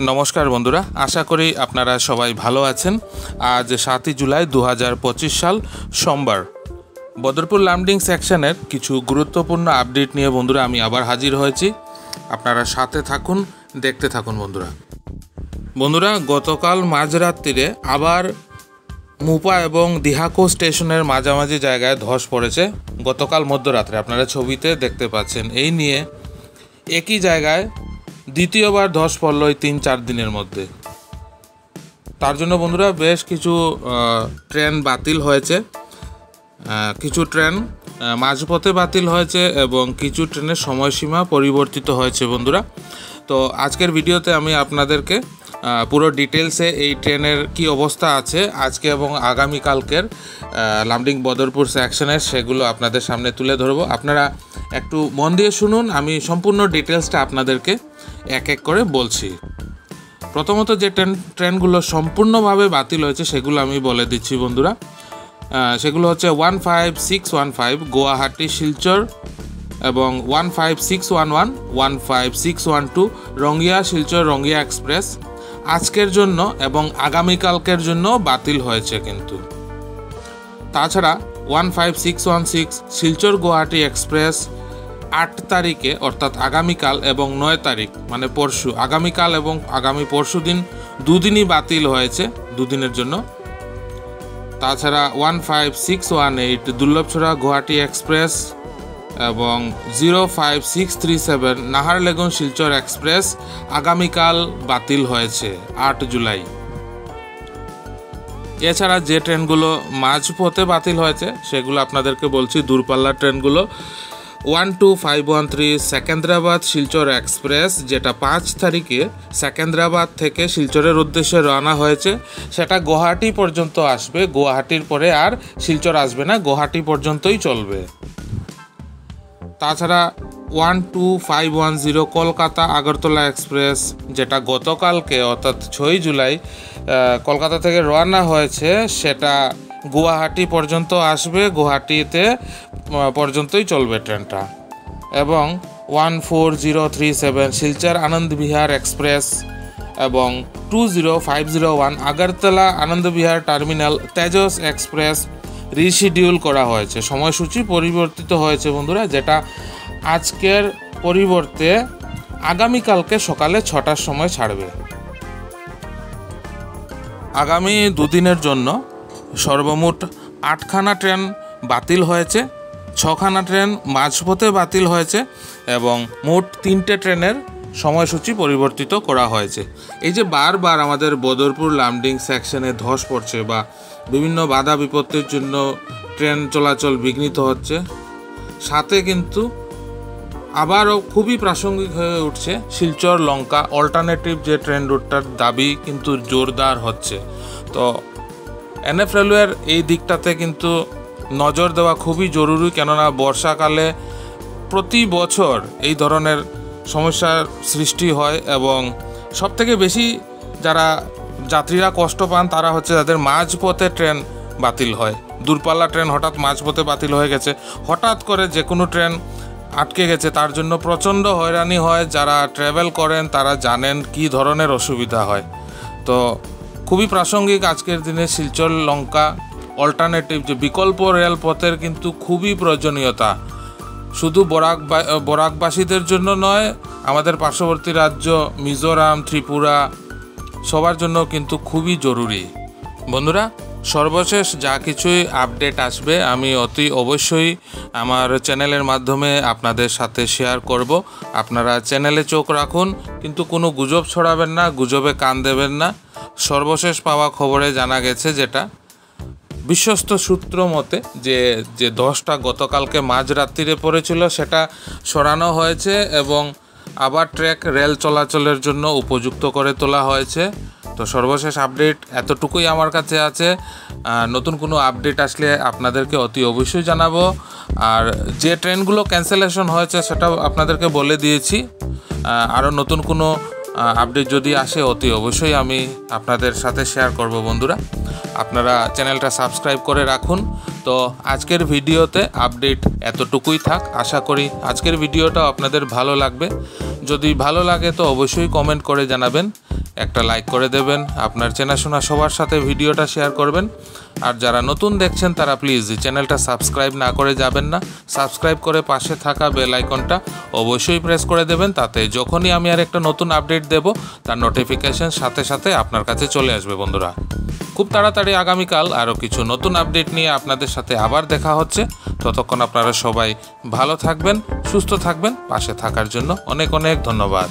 নমস্কার বন্ধুরা, আশা করি আপনারা সবাই ভালো আছেন। আজ 7 জুলাই 2025 সাল সোমবার। বদরপুর লামডিং সেকশনের কিছু গুরুত্বপূর্ণ আপডেট নিয়ে বন্ধুরা আমি আবার হাজির হয়েছি। আপনারা সাথে থাকুন, দেখতে থাকুন বন্ধুরা। গতকাল মাঝরাত্রিরে আবার মুপা এবং দিহাকো স্টেশনের মাঝামাঝি জায়গায় ধস পড়েছে। গতকাল মধ্যরাত্রে আপনারা ছবিতে দেখতে পাচ্ছেন। এই নিয়ে একই জায়গায় দ্বিতীয়বার ধস পড়ল এই 3-4 দিনের মধ্যে। তার জন্য বন্ধুরা বেশ কিছু ট্রেন বাতিল হয়েছে, কিছু ট্রেন মাঝপথে বাতিল হয়েছে এবং কিছু ট্রেনের সময়সীমা পরিবর্তিত হয়েছে বন্ধুরা। তো আজকের ভিডিওতে আমি আপনাদেরকে পুরো ডিটেলসে এই ট্রেনের কি অবস্থা আছে আজকে এবং আগামীকালকের লামডিং বদরপুর সেকশনের সেগুলো আপনাদের সামনে তুলে ধরবো। আপনারা একটু মন দিয়ে শুনুন, আমি সম্পূর্ণ ডিটেলসটা আপনাদেরকে এক এক করে বলছি। প্রথমত যে ট্রেনগুলো সম্পূর্ণভাবে বাতিল হয়েছে সেগুলো আমি বলে দিচ্ছি বন্ধুরা। সেগুলো হচ্ছে 15615 গুয়াহাটি শিলচর এবং 15611, 15612 রঙ্গিয়া শিলচর রঙ্গিয়া এক্সপ্রেস আজকের জন্য এবং আগামীকালকের জন্য বাতিল হয়েছে। কিন্তু তাছাড়া 15616 শিলচর গুয়াহাটি এক্সপ্রেস 8 তারিখে অর্থাৎ আগামীকাল এবং 9 তারিখ মানে পরশু, আগামীকাল এবং আগামী পরশু দিন দুদিনই বাতিল হয়েছে, দুদিনের জন্য। তাছাড়া 15618 দুর্লভছড়া গুয়াহাটি এক্সপ্রেস এবং 05637 নাহারলেগুন শিলচর এক্সপ্রেস আগামীকাল বাতিল হয়েছে 8 জুলাই। এছাড়া যে ট্রেনগুলো মাঝপথে বাতিল হয়েছে সেগুলো আপনাদেরকে বলছি। দূরপাল্লার ট্রেনগুলো 12513 সেকেন্দ্রাবাদ শিলচর এক্সপ্রেস, যেটা 5 তারিখে সেকেন্দ্রাবাদ থেকে শিলচরের উদ্দেশ্যে রওনা হয়েছে, সেটা গুয়াহাটি পর্যন্ত আসবে। গুয়াহাটির পরে আর শিলচর আসবে না, গুয়াহাটি পর্যন্তই চলবে। তাছাড়া 12510 কলকাতা আগরতলা এক্সপ্রেস, যেটা গতকালকে অর্থাৎ 6 জুলাই কলকাতা থেকে রওনা হয়েছে, সেটা গুয়াহাটি পর্যন্ত আসবে, গুয়াহাটিতে পর্যন্তই চলবে ট্রেনটা। এবং 14037 শিলচর আনন্দ বিহার এক্সপ্রেস এবং 20501 Agartala Anand Vihar terminal Tejas express reschedule করা হয়েছে, সময়সূচি পরিবর্তিত হয়েছে বন্ধুরা, যেটা আজকের পরিবর্তে আগামীকালকে সকালে 6টার সময় ছাড়বে। আগামী দুদিনের জন্য সর্বমোট 8খানা ট্রেন বাতিল হয়েছে, 6খানা ট্রেন মাঝপথে বাতিল হয়েছে এবং মোট 3টে ট্রেনের সময়সূচি পরিবর্তিত করা হয়েছে। এই যে বারবার আমাদের বদরপুর লামডিং সেকশনে ধস পড়ছে বা বিভিন্ন বাধা বিপত্তির জন্য ট্রেন চলাচল বিঘ্নিত হচ্ছে, সাথে কিন্তু আবারও খুবই প্রাসঙ্গিক হয়ে উঠছে শিলচর লঙ্কা অল্টারনেটিভ যে ট্রেন রুটটার দাবি কিন্তু জোরদার হচ্ছে। তো এনএফ রেলওয়ের এই দিকটাতে কিন্তু নজর দেওয়া খুবই জরুরি, কেননা বর্ষাকালে প্রতি বছর এই ধরনের সমস্যার সৃষ্টি হয় এবং সবথেকে বেশি যারা যাত্রীরা কষ্ট পান তারা হচ্ছে যাদের মাঝপথে ট্রেন বাতিল হয়। দূরপাল্লা ট্রেন হঠাৎ মাঝপথে বাতিল হয়ে গেছে, হঠাৎ করে যে কোনো ট্রেন আটকে গেছে, তার জন্য প্রচণ্ড হয়রানি হয়। যারা ট্রাভেল করেন তারা জানেন কি ধরনের অসুবিধা হয়। তো খুবই প্রাসঙ্গিক আজকের দিনে শিলচর লঙ্কা অল্টারনেটিভ যে বিকল্প রেলপথের কিন্তু খুবই প্রয়োজনীয়তা, শুধু বরাকবাসীদের জন্য নয়, আমাদের পার্শ্ববর্তী রাজ্য মিজোরাম, ত্রিপুরা সবার জন্য কিন্তু খুবই জরুরি। বন্ধুরা, সর্বশেষ যা কিছুই আপডেট আসবে আমি অতি অবশ্যই আমার চ্যানেলের মাধ্যমে আপনাদের সাথে শেয়ার করব। আপনারা চ্যানেলে চোখ রাখুন, কিন্তু কোনো গুজব ছড়াবেন না, গুজবে কান দেবেন না। সর্বশেষ পাওয়া খবরে জানা গেছে, যেটা বিশ্বস্ত সূত্র মতে, যে ধসটা গতকালকে মাঝরাত্রিরে পড়েছিল সেটা সরানো হয়েছে এবং আবার ট্র্যাক রেল চলাচলের জন্য উপযুক্ত করে তোলা হয়েছে। তো সর্বশেষ আপডেট এতটুকুই আমার কাছে আছে। নতুন কোনো আপডেট আসলে আপনাদেরকে অতি অবশ্যই জানাবো। আর যে ট্রেনগুলো ক্যান্সেলেশন হয়েছে সেটাও আপনাদেরকে বলে দিয়েছি। আরও নতুন কোনো আপডেট যদি আসে অতি অবশ্যই আমি আপনাদের সাথে শেয়ার করব বন্ধুরা। আপনারা চ্যানেলটা সাবস্ক্রাইব করে রাখুন। তো আজকের ভিডিওতে আপডেট এতটুকুই থাক। আশা করি আজকের ভিডিওটা আপনাদের ভালো লাগবে। যদি ভালো লাগে তো অবশ্যই কমেন্ট করে জানাবেন একটা লাইক করে দেবেন, আপনার চেনাশোনা সবার সাথে ভিডিওটা শেয়ার করবেন। আর যারা নতুন দেখছেন তারা প্লিজ চ্যানেলটা সাবস্ক্রাইব না করে যাবেন না, সাবস্ক্রাইব করে পাশে থাকা বেল আইকনটা অবশ্যই প্রেস করে দেবেন, তাতে যখনই আমি আর একটা নতুন আপডেট দেব তার নোটিফিকেশন সাথে সাথে আপনার কাছে চলে আসবে। বন্ধুরা, খুব তাড়াতাড়ি আগামীকাল আরও কিছু নতুন আপডেট নিয়ে আপনাদের সাথে আবার দেখা হচ্ছে। ততক্ষণ আপনারা সবাই ভালো থাকবেন, সুস্থ থাকবেন। পাশে থাকার জন্য অনেক অনেক ধন্যবাদ।